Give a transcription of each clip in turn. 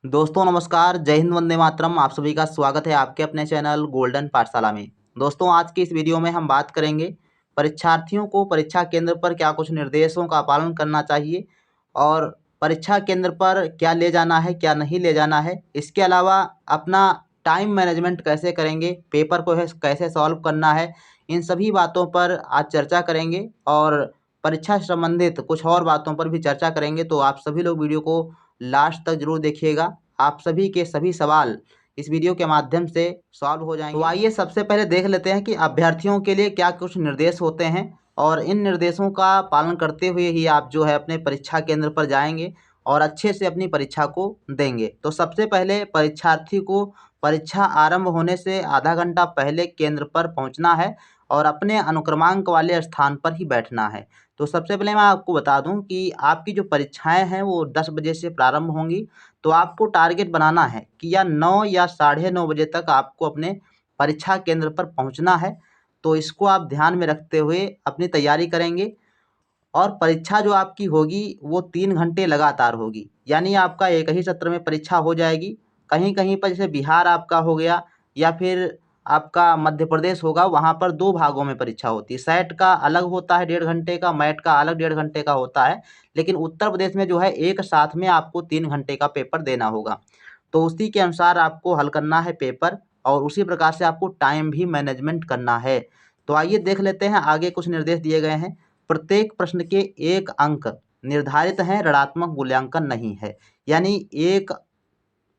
दोस्तों नमस्कार, जय हिंद, वंदे मातरम। आप सभी का स्वागत है आपके अपने चैनल गोल्डन पाठशाला में। दोस्तों आज की इस वीडियो में हम बात करेंगे परीक्षार्थियों को परीक्षा केंद्र पर क्या कुछ निर्देशों का पालन करना चाहिए और परीक्षा केंद्र पर क्या ले जाना है, क्या नहीं ले जाना है। इसके अलावा अपना टाइम मैनेजमेंट कैसे करेंगे, पेपर को कैसे सॉल्व करना है, इन सभी बातों पर आज चर्चा करेंगे और परीक्षा से संबंधित कुछ और बातों पर भी चर्चा करेंगे। तो आप सभी लोग वीडियो को लास्ट तक जरूर देखिएगा। आप सभी के सभी सवाल इस वीडियो के माध्यम से सॉल्व हो जाएंगे। तो आइए सबसे पहले देख लेते हैं कि अभ्यर्थियों के लिए क्या कुछ निर्देश होते हैं और इन निर्देशों का पालन करते हुए ही आप जो है अपने परीक्षा केंद्र पर जाएंगे और अच्छे से अपनी परीक्षा को देंगे। तो सबसे पहले परीक्षार्थी को परीक्षा आरंभ होने से आधा घंटा पहले केंद्र पर पहुंचना है और अपने अनुक्रमांक वाले स्थान पर ही बैठना है। तो सबसे पहले मैं आपको बता दूं कि आपकी जो परीक्षाएं हैं वो 10 बजे से प्रारंभ होंगी। तो आपको टारगेट बनाना है कि या 9 या 9:30 बजे तक आपको अपने परीक्षा केंद्र पर पहुंचना है। तो इसको आप ध्यान में रखते हुए अपनी तैयारी करेंगे और परीक्षा जो आपकी होगी वो 3 घंटे लगातार होगी, यानी आपका एक ही सत्र में परीक्षा हो जाएगी। कहीं कहीं पर जैसे बिहार आपका हो गया या फिर आपका मध्य प्रदेश होगा, वहाँ पर 2 भागों में परीक्षा होती है। सेट का अलग होता है 1.5 घंटे का, मैट का अलग 1.5 घंटे का होता है। लेकिन उत्तर प्रदेश में जो है एक साथ में आपको 3 घंटे का पेपर देना होगा। तो उसी के अनुसार आपको हल करना है पेपर और उसी प्रकार से आपको टाइम भी मैनेजमेंट करना है। तो आइए देख लेते हैं, आगे कुछ निर्देश दिए गए हैं। प्रत्येक प्रश्न के 1 अंक निर्धारित हैं, ऋणात्मक मूल्यांकन नहीं है। यानी एक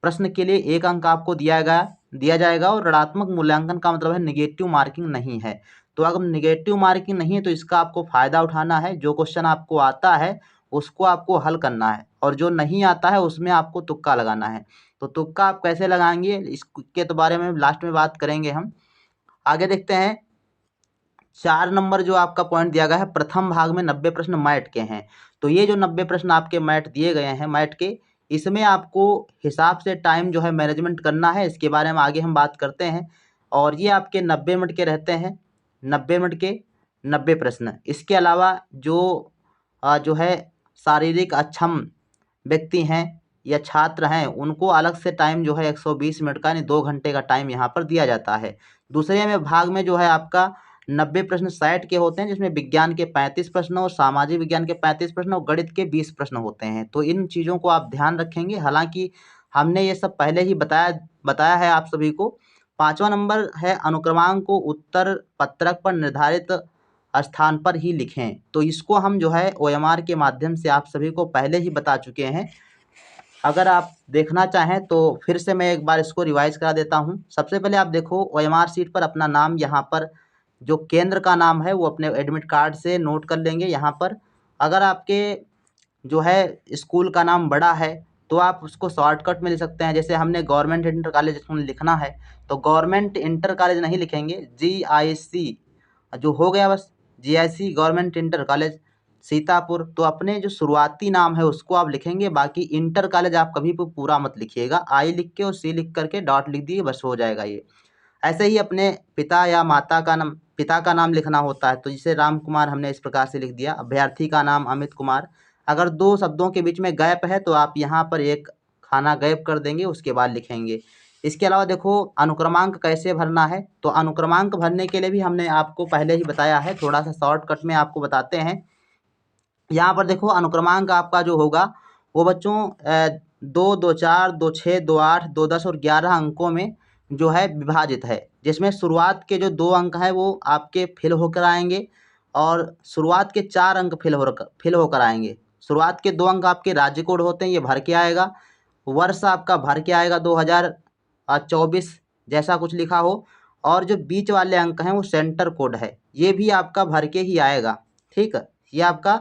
प्रश्न के लिए 1 अंक आपको दिया जाएगा और ऋणात्मक मूल्यांकन का मतलब है निगेटिव मार्किंग नहीं है। तो अगर निगेटिव मार्किंग नहीं है तो इसका आपको फ़ायदा उठाना है। जो क्वेश्चन आपको आता है उसको आपको हल करना है और जो नहीं आता है उसमें आपको तुक्का लगाना है। तो तुक्का आप कैसे लगाएंगे इसके तो बारे में लास्ट में बात करेंगे हम। आगे देखते हैं, 4 नंबर जो आपका पॉइंट दिया गया है, प्रथम भाग में 90 प्रश्न मैट के हैं। तो ये जो 90 प्रश्न आपके मैट दिए गए हैं मैट के, इसमें आपको हिसाब से टाइम जो है मैनेजमेंट करना है। इसके बारे में आगे हम बात करते हैं। और ये आपके 90 मिनट के रहते हैं, 90 मिनट के 90 प्रश्न। इसके अलावा जो है शारीरिक अक्षम व्यक्ति हैं या छात्र हैं उनको अलग से टाइम जो है 120 मिनट का यानी 2 घंटे का टाइम यहाँ पर दिया जाता है। दूसरे में भाग में जो है आपका 90 प्रश्न सेट के होते हैं, जिसमें विज्ञान के 35 प्रश्न और सामाजिक विज्ञान के 35 प्रश्न और गणित के 20 प्रश्न होते हैं। तो इन चीज़ों को आप ध्यान रखेंगे, हालांकि हमने ये सब पहले ही बताया है आप सभी को। 5वां नंबर है, अनुक्रमांक को उत्तर पत्रक पर निर्धारित स्थान पर ही लिखें। तो इसको हम जो है OMR के माध्यम से आप सभी को पहले ही बता चुके हैं। अगर आप देखना चाहें तो फिर से मैं एक बार इसको रिवाइज करा देता हूँ। सबसे पहले आप देखो OMR सीट पर अपना नाम, यहाँ पर जो केंद्र का नाम है वो अपने एडमिट कार्ड से नोट कर लेंगे यहाँ पर। अगर आपके जो है स्कूल का नाम बड़ा है तो आप उसको शॉर्टकट में लिख सकते हैं। जैसे हमने गवर्नमेंट इंटर कॉलेज लिखना है तो गवर्नमेंट इंटर कॉलेज नहीं लिखेंगे, GIC जो हो गया बस, GIC government inter college Sitapur. तो अपने जो शुरुआती नाम है उसको आप लिखेंगे, बाकी इंटर कॉलेज आप कभी भी पूरा मत लिखिएगा। आई लिख के और सी लिख करके डॉट लिख दिए, बस हो जाएगा ये। ऐसे ही अपने पिता या माता का नाम, पिता का नाम लिखना होता है। तो जिसे राम कुमार हमने इस प्रकार से लिख दिया। अभ्यर्थी का नाम अमित कुमार। अगर 2 शब्दों के बीच में गैप है तो आप यहाँ पर एक खाना गैप कर देंगे, उसके बाद लिखेंगे। इसके अलावा देखो अनुक्रमांक कैसे भरना है। तो अनुक्रमांक भरने के लिए भी हमने आपको पहले ही बताया है, थोड़ा सा शॉर्टकट में आपको बताते हैं। यहाँ पर देखो अनुक्रमांक आपका जो होगा वो बच्चों 2, 2, 4, 2, 6, 2, 8, 2, 10 और 11 अंकों में जो है विभाजित है, जिसमें शुरुआत के जो 2 अंक हैं वो आपके फिल होकर आएंगे और शुरुआत के 4 अंक फिल होकर आएंगे। शुरुआत के 2 अंक आपके राज्य कोड होते हैं, ये भर के आएगा। वर्ष आपका भर के आएगा 2024 जैसा कुछ लिखा हो। और जो बीच वाले अंक हैं वो सेंटर कोड है, ये भी आपका भर के ही आएगा। ठीक है, ये आपका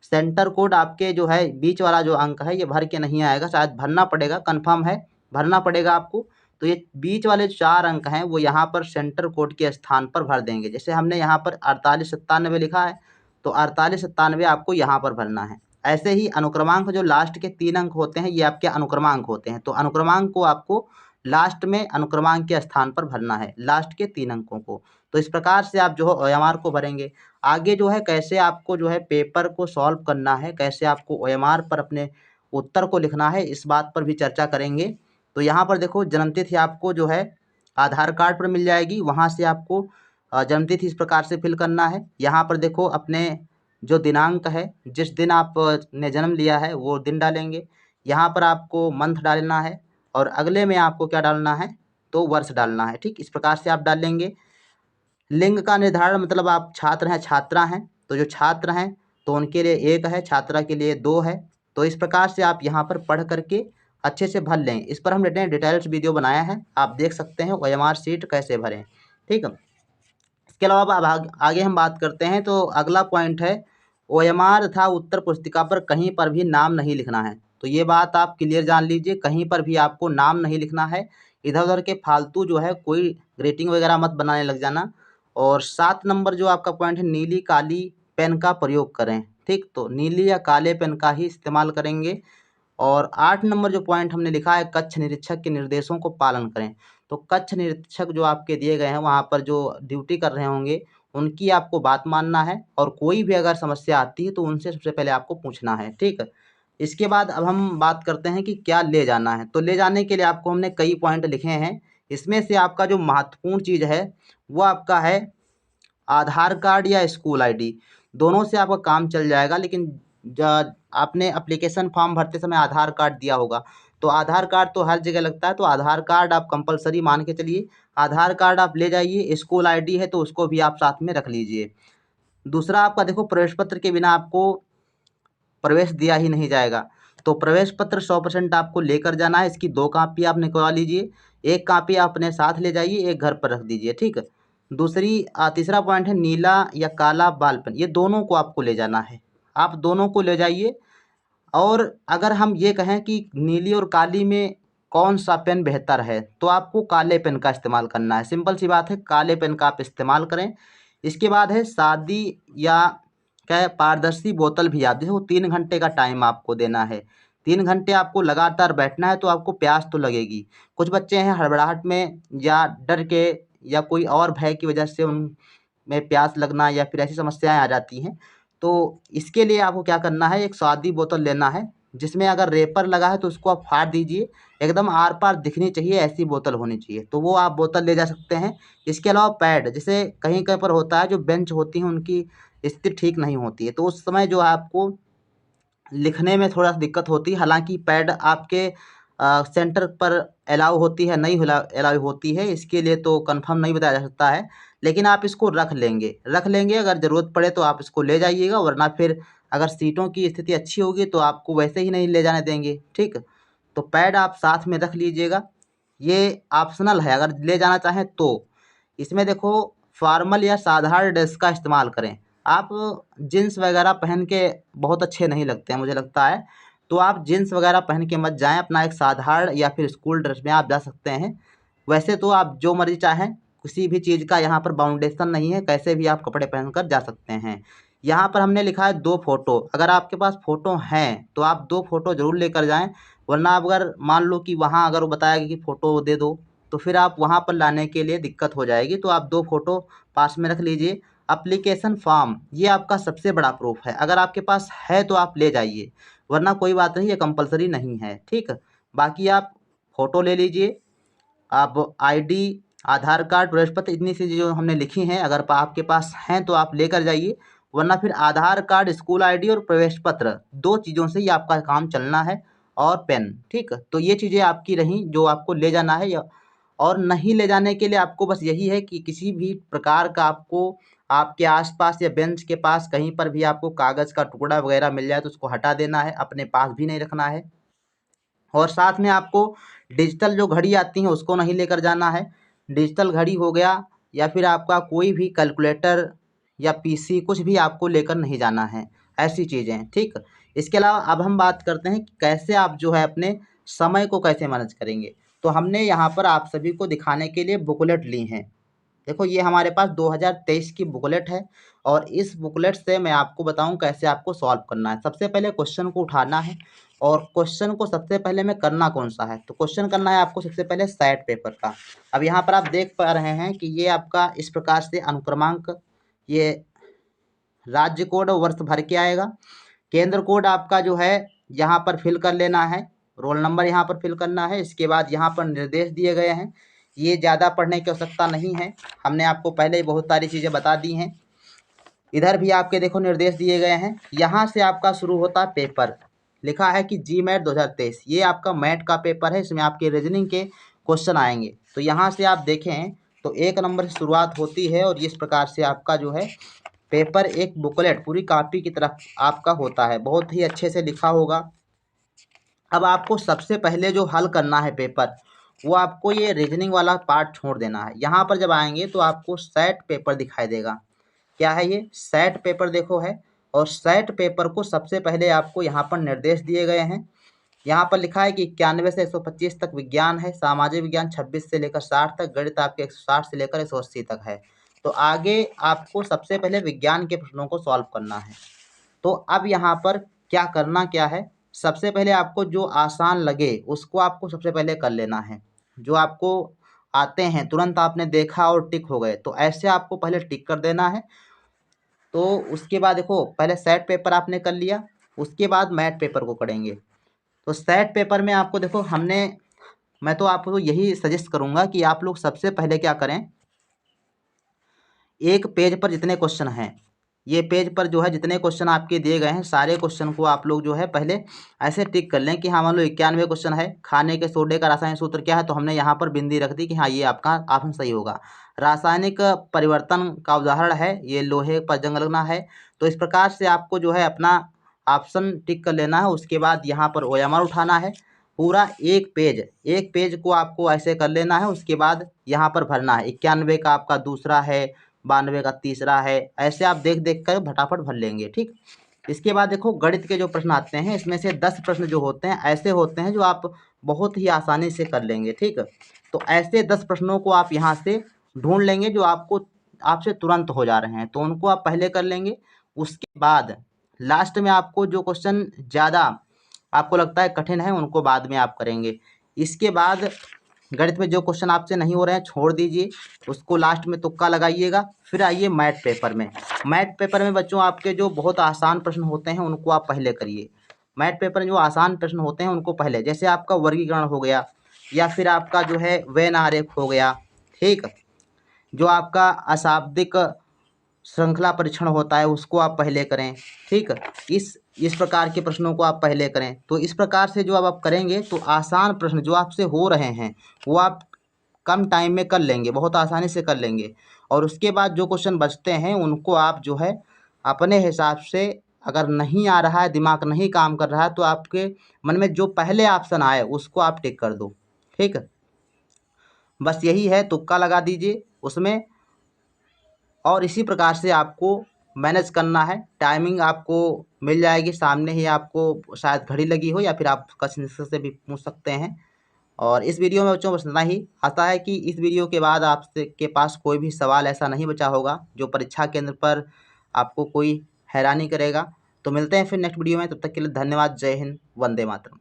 सेंटर कोड आपके जो है बीच वाला जो अंक है ये भर के नहीं आएगा, शायद भरना पड़ेगा, कंफर्म है भरना पड़ेगा आपको। तो ये बीच वाले 4 अंक हैं वो यहाँ पर सेंटर कोड के स्थान पर भर देंगे। जैसे हमने यहाँ पर 4897 लिखा है तो 4897 आपको यहाँ पर भरना है। ऐसे ही अनुक्रमांक जो लास्ट के 3 अंक होते हैं ये आपके अनुक्रमांक होते हैं। तो अनुक्रमांक को आपको लास्ट में अनुक्रमांक के स्थान पर भरना है, लास्ट के 3 अंकों को। तो इस प्रकार से आप जो है OMR को भरेंगे। आगे जो है कैसे आपको जो है पेपर को सॉल्व करना है, कैसे आपको OMR पर अपने उत्तर को लिखना है, इस बात पर भी चर्चा करेंगे। तो यहाँ पर देखो जन्मतिथि आपको जो है आधार कार्ड पर मिल जाएगी, वहाँ से आपको जन्मतिथि इस प्रकार से फिल करना है। यहाँ पर देखो अपने जो दिनांक है, जिस दिन आप ने जन्म लिया है वो दिन डालेंगे। यहाँ पर आपको मंथ डालना है और अगले में आपको क्या डालना है, तो वर्ष डालना है। ठीक, इस प्रकार से आप डालेंगे। लिंग का निर्धारण मतलब आप छात्र हैं छात्रा हैं, तो जो छात्र हैं तो उनके लिए 1 है, छात्रा के लिए 2 है। तो इस प्रकार से आप यहाँ पर पढ़ करके अच्छे से भर लें। इस पर हम डिटेल्स वीडियो बनाया है, आप देख सकते हैं OMR शीट कैसे भरें। ठीक है, इसके अलावा अब आगे हम बात करते हैं। तो अगला पॉइंट है OMR तथा उत्तर पुस्तिका पर कहीं पर भी नाम नहीं लिखना है। तो ये बात आप क्लियर जान लीजिए, कहीं पर भी आपको नाम नहीं लिखना है। इधर उधर के फालतू जो है कोई ग्रेटिंग वगैरह मत बनाने लग जाना। और 7 नंबर जो आपका पॉइंट है, नीली काली पेन का प्रयोग करें। ठीक, तो नीली या काले पेन का ही इस्तेमाल करेंगे। और 8 नंबर जो पॉइंट हमने लिखा है, कक्ष निरीक्षक के निर्देशों को पालन करें। तो कक्ष निरीक्षक जो आपके दिए गए हैं, वहाँ पर जो ड्यूटी कर रहे होंगे उनकी आपको बात मानना है, और कोई भी अगर समस्या आती है तो उनसे सबसे पहले आपको पूछना है। ठीक है, इसके बाद अब हम बात करते हैं कि क्या ले जाना है। तो ले जाने के लिए आपको हमने कई पॉइंट लिखे हैं। इसमें से आपका जो महत्वपूर्ण चीज़ है वो आपका है आधार कार्ड या स्कूल आईडी, दोनों से आपका काम चल जाएगा। लेकिन आपने एप्लीकेशन फॉर्म भरते समय आधार कार्ड दिया होगा, तो आधार कार्ड तो हर जगह लगता है, तो आधार कार्ड आप कंपलसरी मान के चलिए। आधार कार्ड आप ले जाइए, स्कूल आईडी है तो उसको भी आप साथ में रख लीजिए। दूसरा आपका देखो, प्रवेश पत्र के बिना आपको प्रवेश दिया ही नहीं जाएगा। तो प्रवेश पत्र 100% आपको लेकर जाना है। इसकी 2 कापी आप निकलवा लीजिए, 1 कापी आप अपने साथ ले जाइए, 1 घर पर रख दीजिए। ठीक है, तीसरा पॉइंट है नीला या काला बाल पेन, ये दोनों को आपको ले जाना है। आप दोनों को ले जाइए। और अगर हम ये कहें कि नीली और काली में कौन सा पेन बेहतर है, तो आपको काले पेन का इस्तेमाल करना है। सिंपल सी बात है, काले पेन का आप इस्तेमाल करें। इसके बाद है शादी या क्या है, पारदर्शी बोतल भी आप देखो 3 घंटे का टाइम आपको देना है। 3 घंटे आपको लगातार बैठना है, तो आपको प्यास तो लगेगी। कुछ बच्चे हैं हड़बड़ाहट में या डर के या कोई और भय की वजह से उनमें प्यास लगना या फिर ऐसी समस्याएं आ जाती हैं। तो इसके लिए आपको क्या करना है, एक स्वादी बोतल लेना है, जिसमें अगर रेपर लगा है तो उसको आप फाड़ दीजिए, एकदम आर पार दिखनी चाहिए, ऐसी बोतल होनी चाहिए। तो वो आप बोतल ले जा सकते हैं। इसके अलावा पैड, जैसे कहीं कहीं पर होता है जो बेंच होती हैं उनकी स्थिति ठीक नहीं होती है, तो उस समय जो है आपको लिखने में थोड़ा सा दिक्कत होती है। हालांकि पैड आपके सेंटर पर अलाउ होती है, नहीं अलाउ होती है, इसके लिए तो कंफर्म नहीं बताया जा सकता है। लेकिन आप इसको रख लेंगे, अगर ज़रूरत पड़े तो आप इसको ले जाइएगा, वरना फिर अगर सीटों की स्थिति अच्छी होगी तो आपको वैसे ही नहीं ले जाने देंगे। ठीक, तो पैड आप साथ में रख लीजिएगा, ये ऑप्शनल है अगर ले जाना चाहें तो। इसमें देखो फॉर्मल या साधारण ड्रेस का इस्तेमाल करें। आप जीन्स वगैरह पहन के बहुत अच्छे नहीं लगते हैं मुझे लगता है, तो आप जीन्स वगैरह पहन के मत जाएं, अपना एक साधारण या फिर स्कूल ड्रेस में आप जा सकते हैं। वैसे तो आप जो मर्जी चाहें, किसी भी चीज़ का यहाँ पर बाउंडेशन नहीं है, कैसे भी आप कपड़े पहनकर जा सकते हैं। यहाँ पर हमने लिखा है 2 फोटो, अगर आपके पास फ़ोटो हैं तो आप 2 फोटो ज़रूर लेकर जाएं। वरना आप अगर मान लो कि वहाँ अगर वो बताएगा कि फ़ोटो दे दो, तो फिर आप वहाँ पर लाने के लिए दिक्कत हो जाएगी। तो आप 2 फोटो पास में रख लीजिए। एप्लीकेशन फॉर्म, ये आपका सबसे बड़ा प्रूफ है, अगर आपके पास है तो आप ले जाइए, वरना कोई बात नहीं, ये कंपलसरी नहीं है। ठीक, बाकी आप फ़ोटो ले लीजिए। आप आईडी, आधार कार्ड, प्रवेश पत्र, इतनी सी जो हमने लिखी हैं, अगर आपके पास हैं तो आप लेकर जाइए, वरना फिर आधार कार्ड, स्कूल आईडी और प्रवेश पत्र, 2 चीज़ों से ही आपका काम चलना है, और पेन। ठीक, तो ये चीज़ें आपकी रहीं जो आपको ले जाना है। और नहीं ले जाने के लिए आपको बस यही है कि किसी भी प्रकार का आपको आपके आसपास या बेंच के पास कहीं पर भी आपको कागज़ का टुकड़ा वगैरह मिल जाए तो उसको हटा देना है, अपने पास भी नहीं रखना है। और साथ में आपको डिजिटल जो घड़ी आती हैं उसको नहीं लेकर जाना है। डिजिटल घड़ी हो गया या फिर आपका कोई भी कैलकुलेटर या पीसी, कुछ भी आपको लेकर नहीं जाना है, ऐसी चीज़ें। ठीक, इसके अलावा अब हम बात करते हैं कि कैसे आप जो है अपने समय को कैसे मैनेज करेंगे। तो हमने यहाँ पर आप सभी को दिखाने के लिए बुकलेट ली हैं। देखो ये हमारे पास 2023 की बुकलेट है, और इस बुकलेट से मैं आपको बताऊं कैसे आपको सॉल्व करना है। सबसे पहले क्वेश्चन को उठाना है, और क्वेश्चन को सबसे पहले में करना कौन सा है, तो क्वेश्चन करना है आपको सबसे पहले सेट पेपर का। अब यहाँ पर आप देख पा रहे हैं कि ये आपका इस प्रकार से अनुक्रमांक, ये राज्य कोड और वर्ष भर के आएगा। केंद्र कोड आपका जो है यहाँ पर फिल कर लेना है, रोल नंबर यहाँ पर फिल करना है। इसके बाद यहाँ पर निर्देश दिए गए हैं, ये ज़्यादा पढ़ने की आवश्यकता नहीं है, हमने आपको पहले ही बहुत सारी चीज़ें बता दी हैं। इधर भी आपके देखो निर्देश दिए गए हैं। यहाँ से आपका शुरू होता है पेपर, लिखा है कि GMAT 2023, ये आपका मैट का पेपर है, इसमें आपके रीजनिंग के क्वेश्चन आएंगे। तो यहाँ से आप देखें तो 1 नंबर से शुरुआत होती है और इस प्रकार से आपका जो है पेपर एक बुकलेट पूरी कॉपी की तरफ आपका होता है, बहुत ही अच्छे से लिखा होगा। अब आपको सबसे पहले जो हल करना है पेपर, वो आपको ये रीजनिंग वाला पार्ट छोड़ देना है। यहाँ पर जब आएंगे तो आपको सेट पेपर दिखाई देगा। क्या है ये? सेट पेपर देखो है। और सेट पेपर को सबसे पहले आपको यहाँ पर निर्देश दिए गए हैं। यहाँ पर लिखा है कि 91 से 125 तक विज्ञान है, सामाजिक विज्ञान 26 से लेकर 60 तक, गणित आपके 160 से लेकर 180 तक है। तो आगे आपको सबसे पहले विज्ञान के प्रश्नों को सॉल्व करना है। तो अब यहाँ पर क्या करना क्या है, सबसे पहले आपको जो आसान लगे उसको आपको सबसे पहले कर लेना है। जो आपको आते हैं तुरंत आपने देखा और टिक हो गए, तो ऐसे आपको पहले टिक कर देना है। तो उसके बाद देखो पहले सेट पेपर आपने कर लिया, उसके बाद मैथ पेपर को करेंगे। तो सेट पेपर में आपको देखो मैं तो आपको यही सजेस्ट करूँगा कि आप लोग सबसे पहले क्या करें, एक पेज पर जितने क्वेश्चन हैं, ये पेज पर जो है जितने क्वेश्चन आपके दिए गए हैं सारे क्वेश्चन को आप लोग जो है पहले ऐसे टिक कर लें कि हाँ मान लो 91 क्वेश्चन है, खाने के सोडे का रासायनिक सूत्र क्या है, तो हमने यहाँ पर बिंदी रख दी कि हाँ ये आपका ऑप्शन सही होगा। रासायनिक परिवर्तन का उदाहरण है, ये लोहे पर जंग लगना है। तो इस प्रकार से आपको जो है अपना ऑप्शन टिक कर लेना है। उसके बाद यहाँ पर OMR उठाना है, पूरा एक पेज को आपको ऐसे कर लेना है। उसके बाद यहाँ पर भरना है, 91 का आपका दूसरा है, 92 का तीसरा है, ऐसे आप देख देख कर फटाफट भर लेंगे। ठीक, इसके बाद देखो गणित के जो प्रश्न आते हैं, इसमें से 10 प्रश्न जो होते हैं ऐसे होते हैं जो आप बहुत ही आसानी से कर लेंगे। ठीक, तो ऐसे 10 प्रश्नों को आप यहाँ से ढूंढ लेंगे जो आपसे तुरंत हो जा रहे हैं, तो उनको आप पहले कर लेंगे। उसके बाद लास्ट में आपको जो क्वेश्चन ज़्यादा आपको लगता है कठिन है उनको बाद में आप करेंगे। इसके बाद गणित में जो क्वेश्चन आपसे नहीं हो रहे हैं छोड़ दीजिए, उसको लास्ट में तुक्का लगाइएगा। फिर आइए मैथ पेपर में। मैथ पेपर में बच्चों आपके जो बहुत आसान प्रश्न होते हैं उनको आप पहले करिए। मैथ पेपर में जो आसान प्रश्न होते हैं उनको पहले, जैसे आपका वर्गीकरण हो गया या फिर आपका जो है वेन आरेख हो गया। ठीक, जो आपका अशाब्दिक श्रृंखला परीक्षण होता है उसको आप पहले करें। ठीक, इस प्रकार के प्रश्नों को आप पहले करें। तो इस प्रकार से जो अब आप करेंगे तो आसान प्रश्न जो आपसे हो रहे हैं वो आप कम टाइम में कर लेंगे, बहुत आसानी से कर लेंगे। और उसके बाद जो क्वेश्चन बचते हैं उनको आप जो है अपने हिसाब से, अगर नहीं आ रहा है, दिमाग नहीं काम कर रहा है, तो आपके मन में जो पहले ऑप्शन आए उसको आप टिक कर दो। ठीक, बस यही है, तुक्का लगा दीजिए उसमें। और इसी प्रकार से आपको मैनेज करना है। टाइमिंग आपको मिल जाएगी सामने ही, आपको शायद घड़ी लगी हो या फिर आप किसी से भी पूछ सकते हैं। और इस वीडियो में बच्चों बस इतना ही। आशा है कि इस वीडियो के बाद आपसे के पास कोई भी सवाल ऐसा नहीं बचा होगा जो परीक्षा केंद्र पर आपको कोई हैरानी करेगा। तो मिलते हैं फिर नेक्स्ट वीडियो में, तब तक के लिए धन्यवाद। जय हिंद, वंदे मातरम।